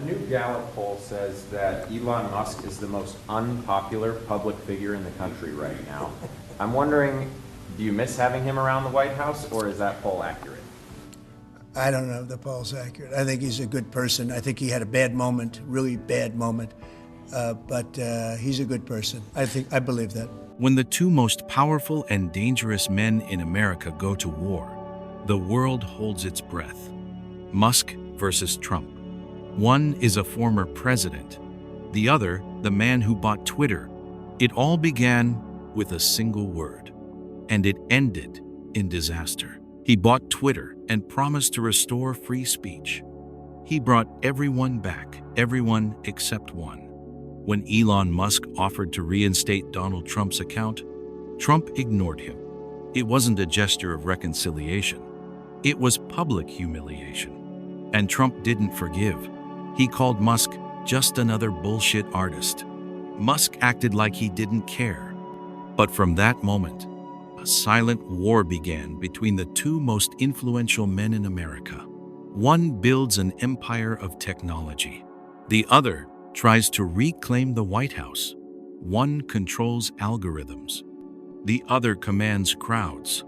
A new Gallup poll says that Elon Musk is the most unpopular public figure in the country right now. I'm wondering, do you miss having him around the White House, or is that poll accurate? I don't know if the poll's accurate. I think he's a good person. I think he had a bad moment, really bad moment, but he's a good person. I believe that. When the two most powerful and dangerous men in America go to war, the world holds its breath. Musk versus Trump. One is a former president, the other the man who bought Twitter. It all began with a single word, and it ended in disaster. He bought Twitter and promised to restore free speech. He brought everyone back, everyone except one. When Elon Musk offered to reinstate Donald Trump's account, Trump ignored him. It wasn't a gesture of reconciliation. It was public humiliation. And Trump didn't forgive. He called Musk just another bullshit artist. Musk acted like he didn't care. But from that moment, a silent war began between the two most influential men in America. One builds an empire of technology. The other tries to reclaim the White House. One controls algorithms. The other commands crowds.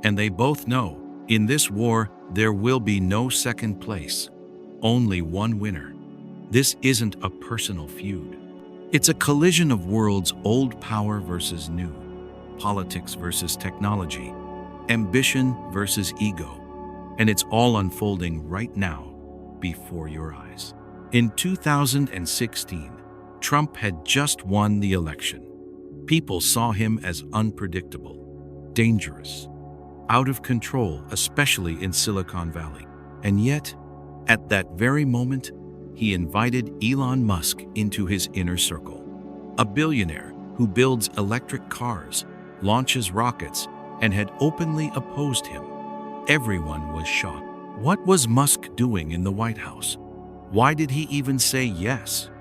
And they both know, in this war, there will be no second place. Only one winner. This isn't a personal feud. It's a collision of worlds, old power versus new, politics versus technology, ambition versus ego. And it's all unfolding right now before your eyes. In 2016, Trump had just won the election. People saw him as unpredictable, dangerous, out of control, especially in Silicon Valley. And yet, at that very moment, he invited Elon Musk into his inner circle. A billionaire who builds electric cars, launches rockets, and had openly opposed him. Everyone was shocked. What was Musk doing in the White House? Why did he even say yes?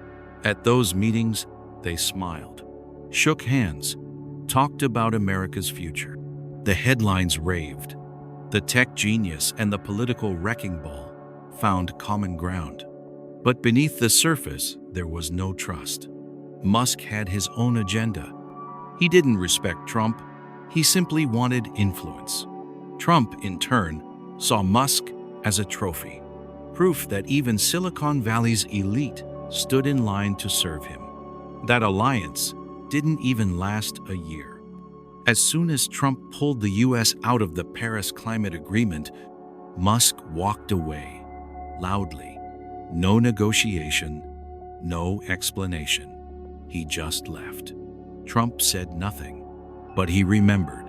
At those meetings, they smiled, shook hands, talked about America's future. The headlines raved. The tech genius and the political wrecking ball found common ground. But beneath the surface, there was no trust. Musk had his own agenda. He didn't respect Trump. He simply wanted influence. Trump, in turn, saw Musk as a trophy, proof that even Silicon Valley's elite stood in line to serve him. That alliance didn't even last a year. As soon as Trump pulled the US out of the Paris Climate Agreement, Musk walked away, loudly. No negotiation, no explanation. He just left. Trump said nothing, but he remembered.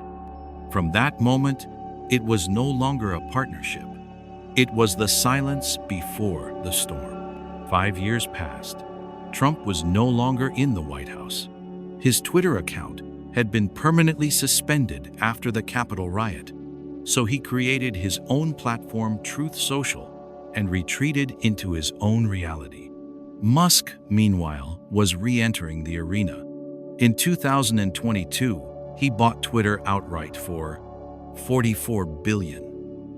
From that moment, it was no longer a partnership. It was the silence before the storm. 5 years passed. Trump was no longer in the White House. His Twitter account had been permanently suspended after the Capitol riot, so he created his own platform, Truth Social, and retreated into his own reality. Musk, meanwhile, was re-entering the arena. In 2022, he bought Twitter outright for $44 billion.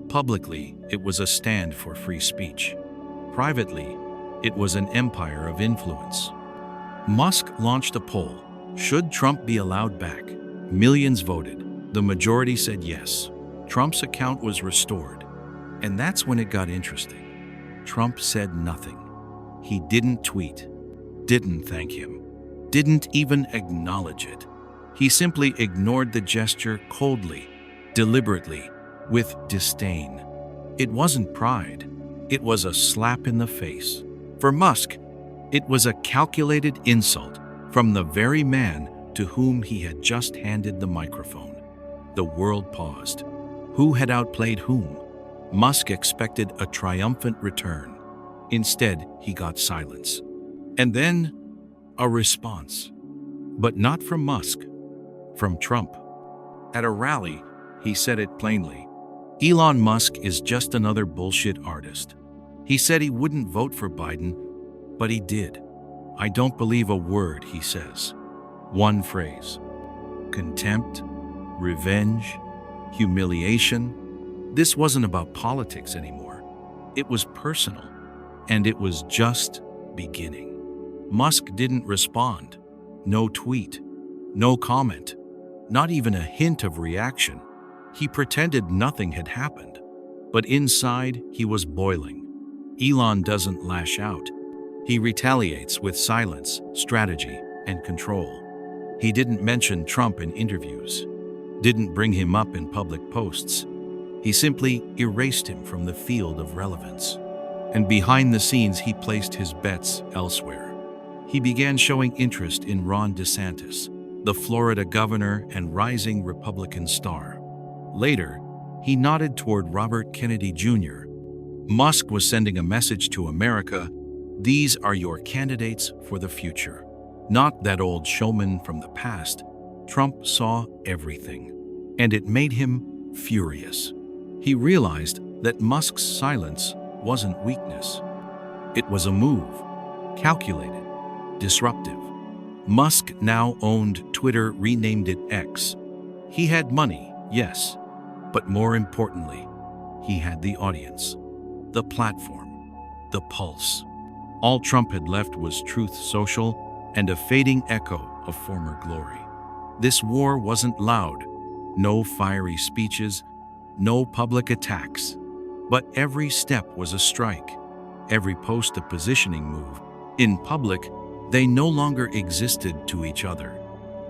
Publicly, it was a stand for free speech. Privately, it was an empire of influence. Musk launched a poll. Should Trump be allowed back? Millions voted. The majority said yes. Trump's account was restored. And that's when it got interesting. Trump said nothing. He didn't tweet, didn't thank him, didn't even acknowledge it. He simply ignored the gesture coldly, deliberately, with disdain. It wasn't pride. It was a slap in the face. For Musk, it was a calculated insult from the very man to whom he had just handed the microphone. The world paused. Who had outplayed whom? Musk expected a triumphant return. Instead, he got silence. And then, a response. But not from Musk, from Trump. At a rally, he said it plainly. Elon Musk is just another bullshit artist. He said he wouldn't vote for Biden, but he did. I don't believe a word he says. One phrase. Contempt, revenge, humiliation. This wasn't about politics anymore. It was personal, and it was just beginning. Musk didn't respond. No tweet, no comment, not even a hint of reaction. He pretended nothing had happened. But inside, he was boiling. Elon doesn't lash out. He retaliates with silence, strategy, and control. He didn't mention Trump in interviews, didn't bring him up in public posts. He simply erased him from the field of relevance. And behind the scenes, he placed his bets elsewhere. He began showing interest in Ron DeSantis, the Florida governor and rising Republican star. Later, he nodded toward Robert Kennedy Jr. Musk was sending a message to America: these are your candidates for the future. Not that old showman from the past. Trump saw everything, and it made him furious. He realized that Musk's silence wasn't weakness. It was a move, calculated, disruptive. Musk now owned Twitter, renamed it X. He had money, yes, but more importantly, he had the audience, the platform, the pulse. All Trump had left was Truth Social and a fading echo of former glory. This war wasn't loud, no fiery speeches, no public attacks, but every step was a strike, every post a positioning move. In public, they no longer existed to each other,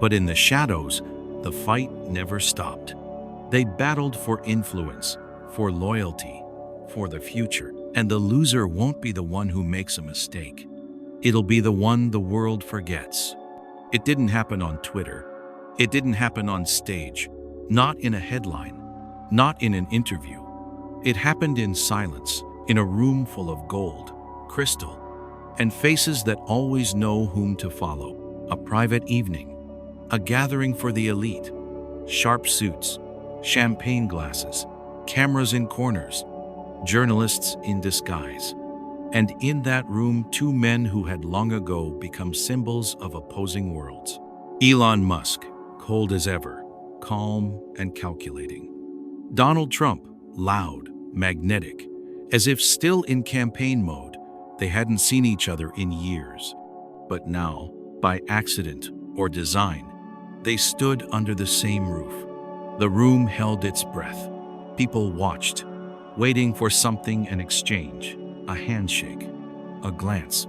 but in the shadows, the fight never stopped. They battled for influence, for loyalty, for the future, and the loser won't be the one who makes a mistake. It'll be the one the world forgets. It didn't happen on Twitter. It didn't happen on stage, not in a headline, not in an interview. It happened in silence, in a room full of gold, crystal, and faces that always know whom to follow. A private evening, a gathering for the elite, sharp suits, champagne glasses, cameras in corners, journalists in disguise. And in that room, two men who had long ago become symbols of opposing worlds. Elon Musk, cold as ever, calm and calculating. Donald Trump, loud, magnetic, as if still in campaign mode. They hadn't seen each other in years. But now, by accident or design, they stood under the same roof. The room held its breath. People watched, waiting for something in exchange, a handshake, a glance,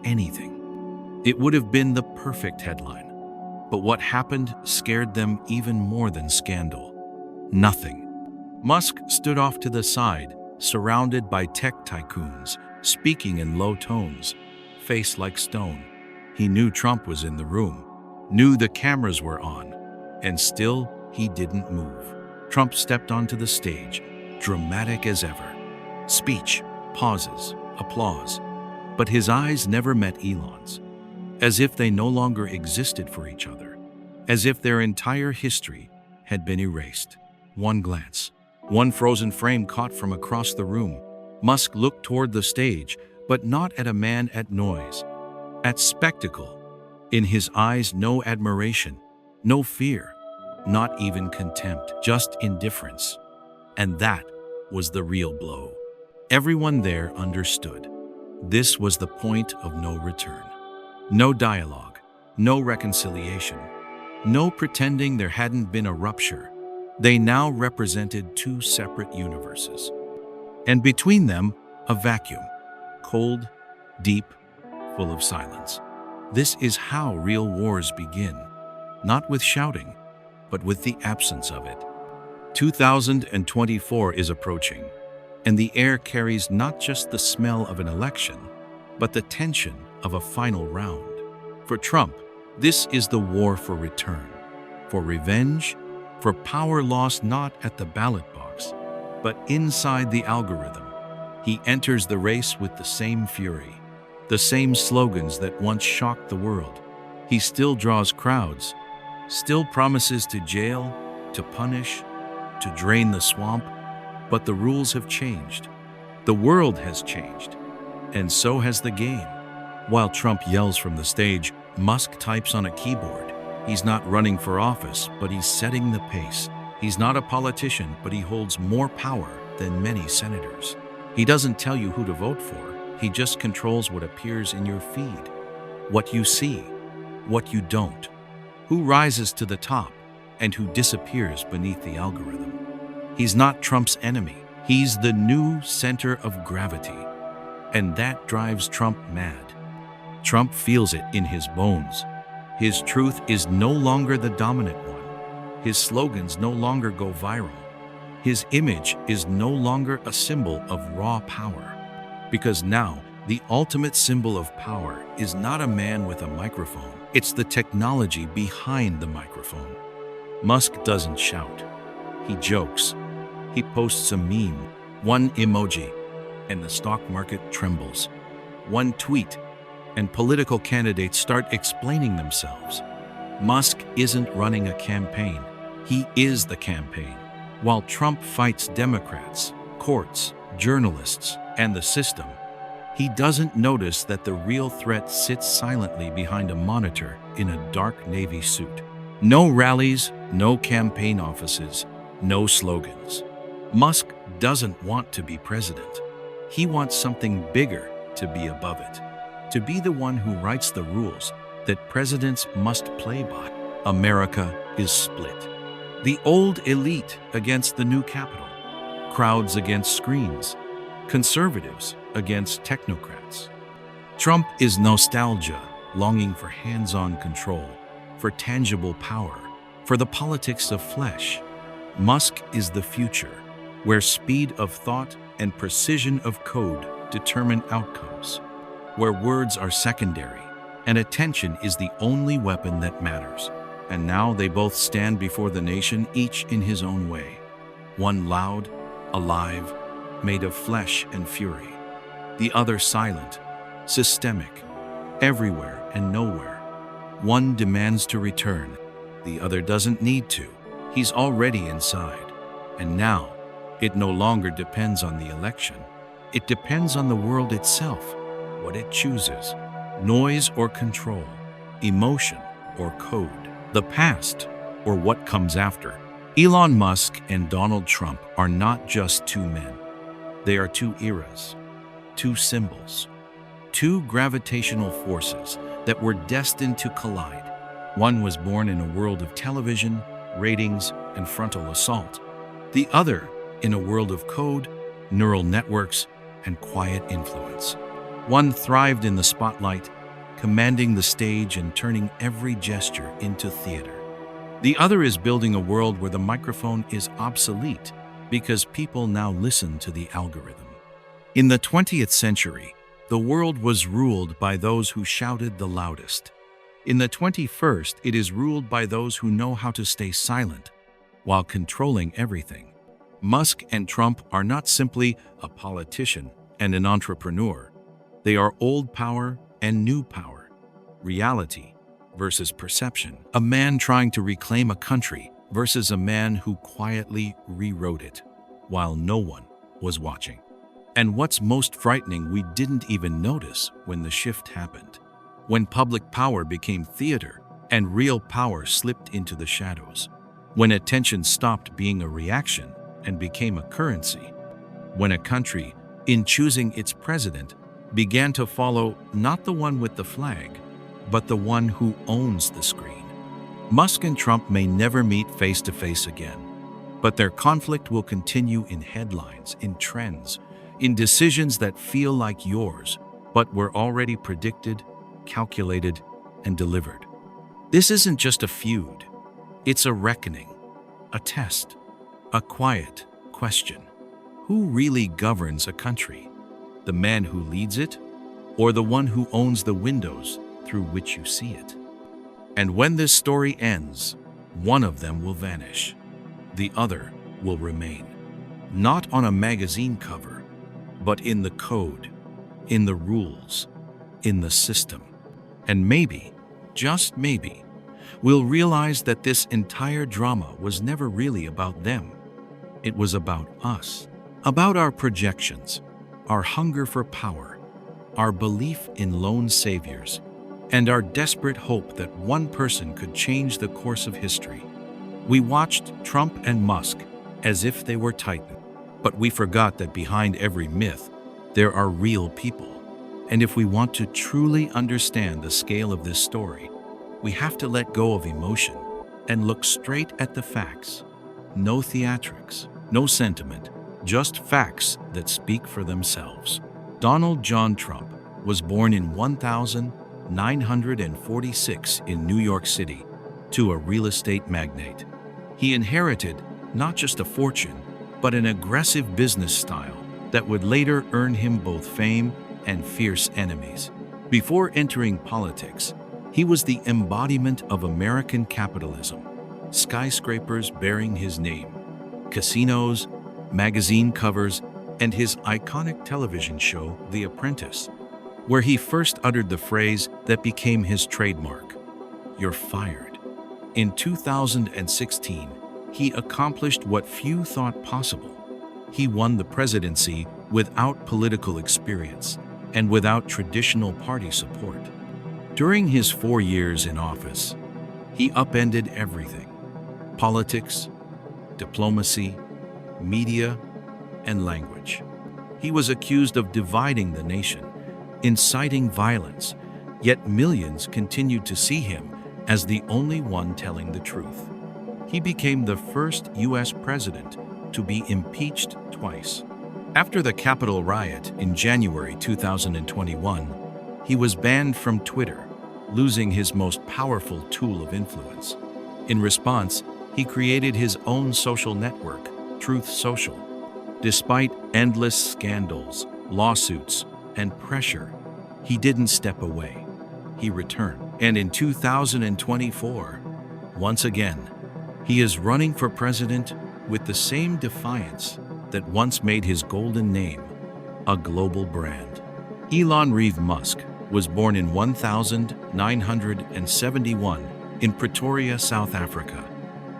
anything. It would have been the perfect headline. But what happened scared them even more than scandal. Nothing. Musk stood off to the side, surrounded by tech tycoons, speaking in low tones, face like stone. He knew Trump was in the room, knew the cameras were on, and still he didn't move. Trump stepped onto the stage, dramatic as ever. Speech, pauses, applause. But his eyes never met Elon's, as if they no longer existed for each other, as if their entire history had been erased. One glance, one frozen frame caught from across the room. Musk looked toward the stage, but not at a man, at noise, at spectacle. In his eyes, no admiration, no fear, not even contempt, just indifference. And that was the real blow. Everyone there understood. This was the point of no return. No dialogue, no reconciliation, no pretending there hadn't been a rupture. They now represented two separate universes. And between them, a vacuum, cold, deep, full of silence. This is how real wars begin, not with shouting, but with the absence of it. 2024 is approaching, and the air carries not just the smell of an election, but the tension of a final round. For Trump, this is the war for return, for revenge, for power lost not at the ballot box, but inside the algorithm. He enters the race with the same fury, the same slogans that once shocked the world. He still draws crowds, still promises to jail, to punish, to drain the swamp, but the rules have changed. The world has changed, and so has the game. While Trump yells from the stage, Musk types on a keyboard. He's not running for office, but he's setting the pace. He's not a politician, but he holds more power than many senators. He doesn't tell you who to vote for. He just controls what appears in your feed, what you see, what you don't, who rises to the top, and who disappears beneath the algorithm. He's not Trump's enemy. He's the new center of gravity. And that drives Trump mad. Trump feels it in his bones. His truth is no longer the dominant one. His slogans no longer go viral. His image is no longer a symbol of raw power. Because now, the ultimate symbol of power is not a man with a microphone. It's the technology behind the microphone. Musk doesn't shout. He jokes. He posts a meme, one emoji, and the stock market trembles. One tweet, and political candidates start explaining themselves. Musk isn't running a campaign. He is the campaign. While Trump fights Democrats, courts, journalists, and the system, he doesn't notice that the real threat sits silently behind a monitor in a dark navy suit. No rallies, no campaign offices, no slogans. Musk doesn't want to be president. He wants something bigger to be above it, to be the one who writes the rules that presidents must play by. America is split. The old elite against the new capital, crowds against screens, conservatives against technocrats. Trump is nostalgia, longing for hands-on control, for tangible power, for the politics of flesh. Musk is the future, where speed of thought and precision of code determine outcomes, where words are secondary and attention is the only weapon that matters. And now they both stand before the nation, each in his own way. One loud, alive, made of flesh and fury. The other silent, systemic, everywhere and nowhere. One demands to return, the other doesn't need to. He's already inside. And now, it no longer depends on the election. It depends on the world itself, what it chooses. Noise or control, emotion or code, the past or what comes after. Elon Musk and Donald Trump are not just two men. They are two eras, two symbols, two gravitational forces that were destined to collide. One was born in a world of television, ratings, and frontal assault. The other in a world of code, neural networks, and quiet influence. One thrived in the spotlight, commanding the stage and turning every gesture into theater. The other is building a world where the microphone is obsolete because people now listen to the algorithm. In the 20th century, the world was ruled by those who shouted the loudest. In the 21st, it is ruled by those who know how to stay silent while controlling everything. Musk and Trump are not simply a politician and an entrepreneur. They are old power and new power, reality versus perception, a man trying to reclaim a country versus a man who quietly rewrote it while no one was watching. And what's most frightening, we didn't even notice when the shift happened, when public power became theater and real power slipped into the shadows, when attention stopped being a reaction and became a currency, when a country, in choosing its president, began to follow not the one with the flag, but the one who owns the screen. Musk and Trump may never meet face to face again, but their conflict will continue in headlines, in trends, in decisions that feel like yours, but were already predicted, calculated, and delivered. This isn't just a feud. It's a reckoning, a test, a quiet question. Who really governs a country? The man who leads it, or the one who owns the windows through which you see it? And when this story ends, one of them will vanish. The other will remain. Not on a magazine cover, but in the code, in the rules, in the system. And maybe, just maybe, we'll realize that this entire drama was never really about them. It was about us, about our projections, our hunger for power, our belief in lone saviors, and our desperate hope that one person could change the course of history. We watched Trump and Musk as if they were titans, but we forgot that behind every myth, there are real people. And if we want to truly understand the scale of this story, we have to let go of emotion and look straight at the facts. No theatrics, no sentiment, just facts that speak for themselves. Donald John Trump was born in 1946 in New York City to a real estate magnate. He inherited not just a fortune, but an aggressive business style that would later earn him both fame and fierce enemies. Before entering politics, he was the embodiment of American capitalism. Skyscrapers bearing his name, casinos, magazine covers, and his iconic television show, The Apprentice, where he first uttered the phrase that became his trademark, "You're fired." In 2016, he accomplished what few thought possible. He won the presidency without political experience and without traditional party support. During his 4 years in office, he upended everything: politics, diplomacy, media, and language. He was accused of dividing the nation, inciting violence, yet millions continued to see him as the only one telling the truth. He became the first U.S. president to be impeached twice. After the Capitol riot in January 2021, he was banned from Twitter, losing his most powerful tool of influence. In response, he created his own social network, Truth Social. Despite endless scandals, lawsuits, and pressure, he didn't step away. He returned. And in 2024, once again, he is running for president with the same defiance that once made his golden name a global brand. Elon Musk was born in 1971 in Pretoria, South Africa,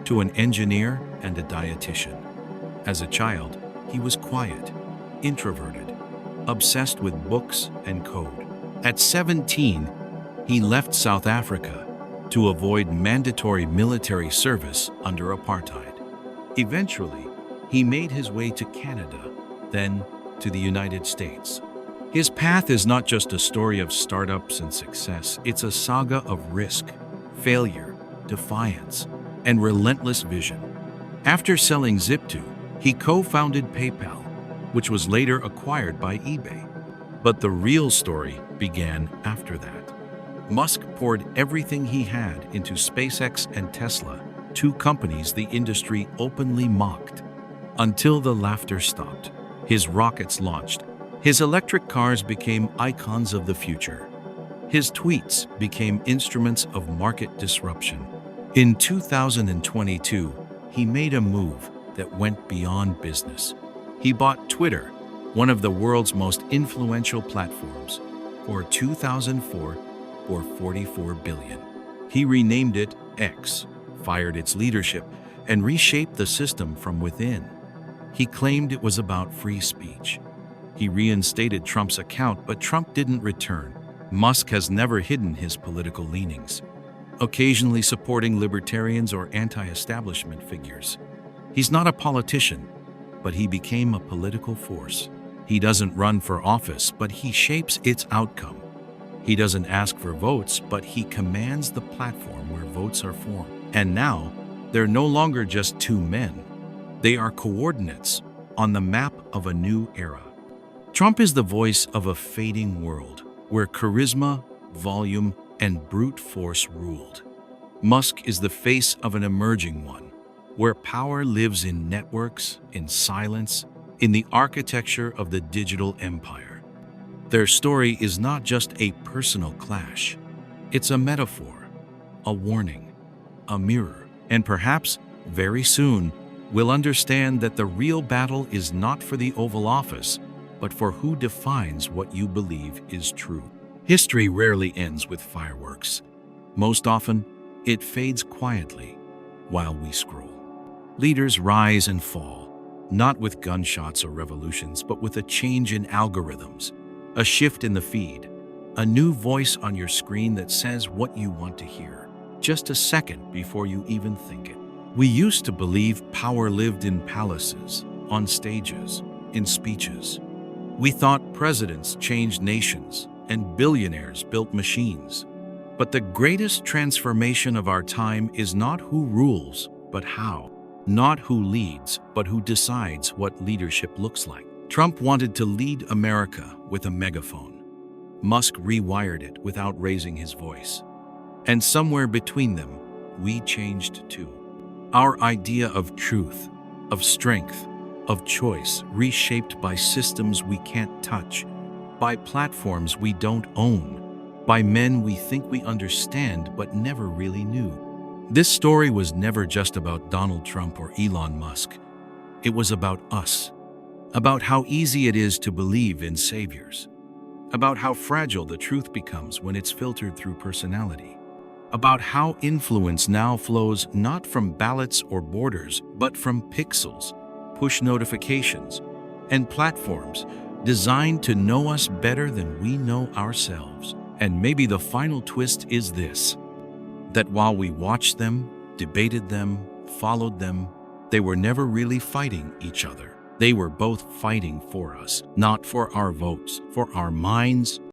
to an engineer and a dietitian. As a child, he was quiet, introverted, obsessed with books and code. At 17, he left South Africa to avoid mandatory military service under apartheid. Eventually, he made his way to Canada, then to the United States. His path is not just a story of startups and success, it's a saga of risk, failure, defiance, and relentless vision. After selling Zip2, he co-founded PayPal, which was later acquired by eBay. But the real story began after that. Musk poured everything he had into SpaceX and Tesla, two companies the industry openly mocked. Until the laughter stopped, his rockets launched, his electric cars became icons of the future. His tweets became instruments of market disruption. In 2022, he made a move that went beyond business. He bought Twitter, one of the world's most influential platforms, for 2004 or $44 billion. He renamed it X, fired its leadership, and reshaped the system from within. He claimed it was about free speech. He reinstated Trump's account, but Trump didn't return. Musk has never hidden his political leanings, occasionally supporting libertarians or anti-establishment figures. He's not a politician, but he became a political force. He doesn't run for office, but he shapes its outcome. He doesn't ask for votes, but he commands the platform where votes are formed. And now, they're no longer just two men. They are coordinates on the map of a new era. Trump is the voice of a fading world where charisma, volume, and brute force ruled. Musk is the face of an emerging one, where power lives in networks, in silence, in the architecture of the digital empire. Their story is not just a personal clash. It's a metaphor, a warning, a mirror, and perhaps, very soon, we'll understand that the real battle is not for the Oval Office, but for who defines what you believe is true. History rarely ends with fireworks. Most often, it fades quietly while we scroll. Leaders rise and fall, not with gunshots or revolutions, but with a change in algorithms, a shift in the feed, a new voice on your screen that says what you want to hear, just a second before you even think it. We used to believe power lived in palaces, on stages, in speeches. We thought presidents changed nations, and billionaires built machines. But the greatest transformation of our time is not who rules, but how. Not who leads, but who decides what leadership looks like. Trump wanted to lead America with a megaphone. Musk rewired it without raising his voice. And somewhere between them, we changed too. Our idea of truth, of strength, of choice, reshaped by systems we can't touch, by platforms we don't own, by men we think we understand but never really knew. This story was never just about Donald Trump or Elon Musk. It was about us, about how easy it is to believe in saviors, about how fragile the truth becomes when it's filtered through personality, about how influence now flows not from ballots or borders, but from pixels, push notifications, and platforms designed to know us better than we know ourselves. And maybe the final twist is this: that while we watched them, debated them, followed them, they were never really fighting each other. They were both fighting for us, not for our votes, for our minds,